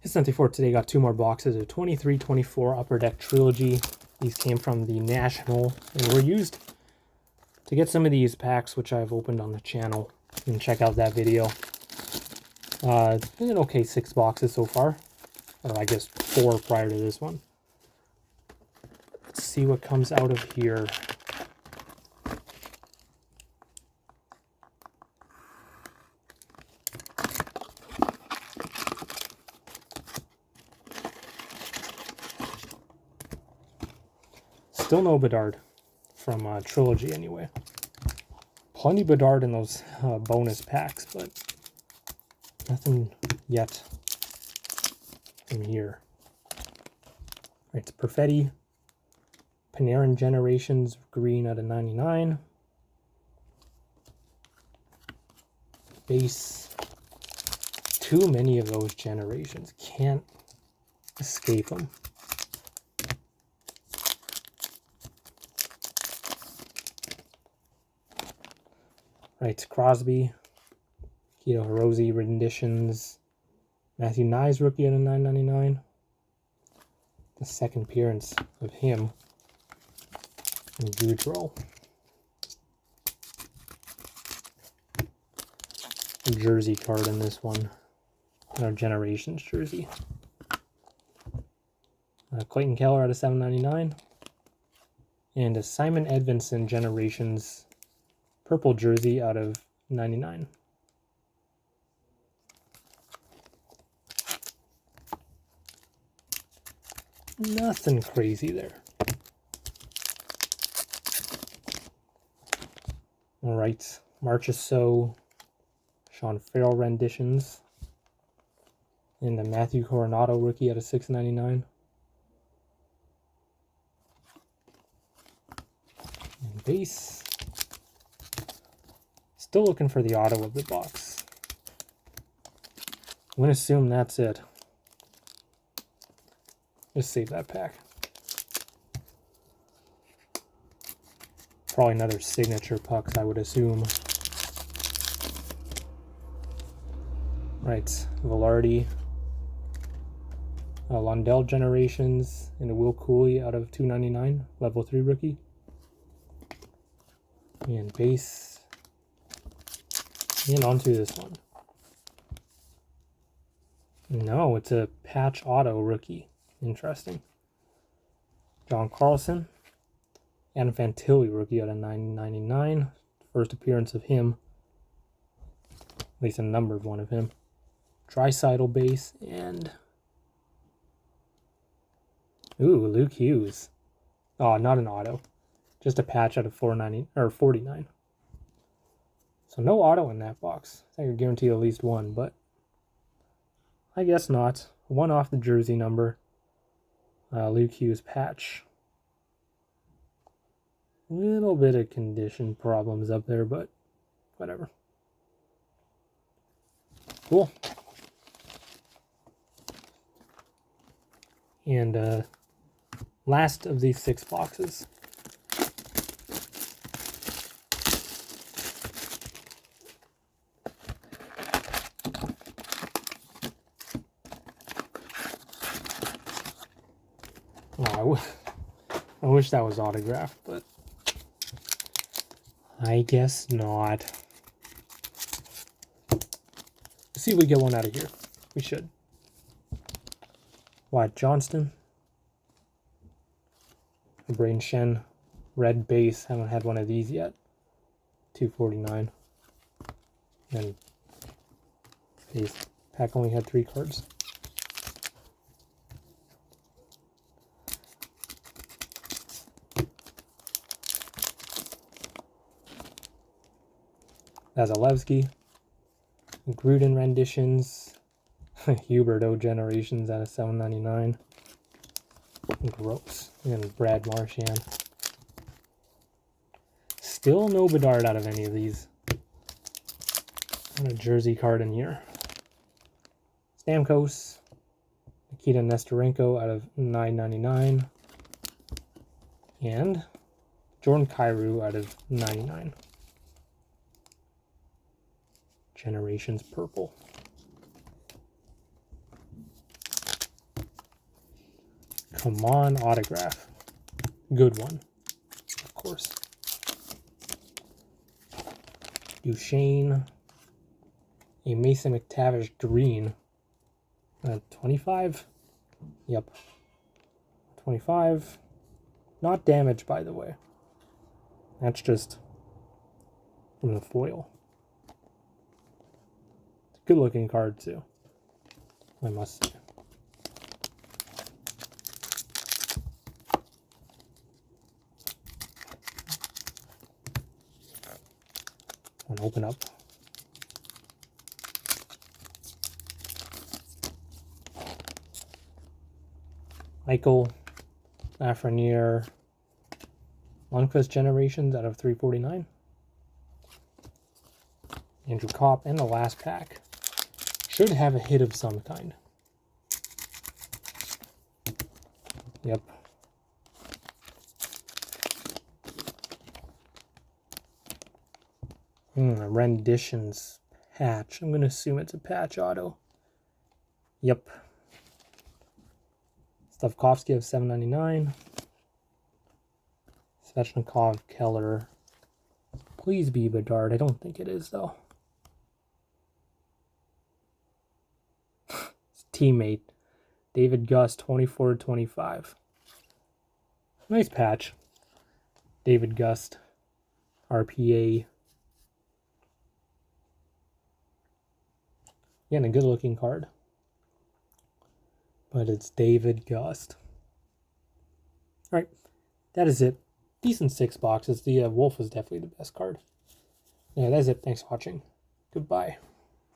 It's nothing for today. Got two more boxes of 23-24 Upper Deck Trilogy. These came from the National and were used to get some of these packs, which I've opened on the channel. You can check out that video. It's been an okay 6 boxes so far. Or I guess 4 prior to this one. Let's see what comes out of here. Still no Bedard from Trilogy anyway. Plenty Bedard in those bonus packs, but nothing yet from here. It's Perfetti, Panarin Generations green out of 99. Base. Too many of those generations. Can't escape them. Right, Crosby, Keto Hirose renditions, Matthew Nyes rookie out of 999. The second appearance of him in Goudreau. A jersey card in this one, our Generations jersey. Clayton Keller out of 799, and a Simon Edvinsson Generations purple jersey out of 99. Nothing crazy there. All right, Marchessault, Sean Farrell renditions, and the Matthew Coronado rookie out of 699. And base. Still looking for the auto of the box. I'm going to assume that's it. Just save that pack. Probably another signature pucks, I would assume. Right, Velarde. Lundell Generations and a Will Cooley out of 299, level 3 rookie. And base. And onto this one. No, it's a patch auto rookie. Interesting. John Carlson. Adam Fantilli rookie out of 999. First appearance of him. At least a numbered one of him. Draisaitl base and... Ooh, Luke Hughes. Oh, not an auto. Just a patch out of 490 or 49. So no auto in that box. I think you're guaranteed at least one, but I guess not. One off the jersey number. Luke Hughes patch. Little bit of condition problems up there, but whatever. Cool. And last of these 6 boxes. Oh, I wish that was autographed, but I guess not. Let's see if we get one out of here. We should. Wyatt Johnston. Braden Shen. Red base. Haven't had one of these yet. 249. And base. Pack only had 3 cards. Vasilevsky, Gruden renditions, Huberto Generations out of 799, gross, and Brad Marchand. Still no Bedard out of any of these. Not a jersey card in here. Stamkos, Nikita Nesterenko out of 999, and Jordan Kyrou out of 99. Generations purple. Come on, autograph. Good one, of course. Duchesne. A Mason McTavish green. 25? Yep. 25. Not damaged, by the way. That's just from the foil. It's a good looking card, too, I must say. And open up. Michael Lafreniere, Lundqvist Generations out of 349. Andrew Kopp, and the last pack should have a hit of some kind. Yep. Renditions patch. I'm going to assume it's a patch auto. Yep. Stavkovsky of 799. Svechnikov, Keller. Please be Bedard. I don't think it is, though. His teammate, David Gus, 24-25. Nice patch. David Gust, RPA. Again, a good looking card. But it's David Gust. Alright, that is it. Decent 6 boxes. The Wolf is definitely the best card. Yeah, that's it. Thanks for watching. Goodbye.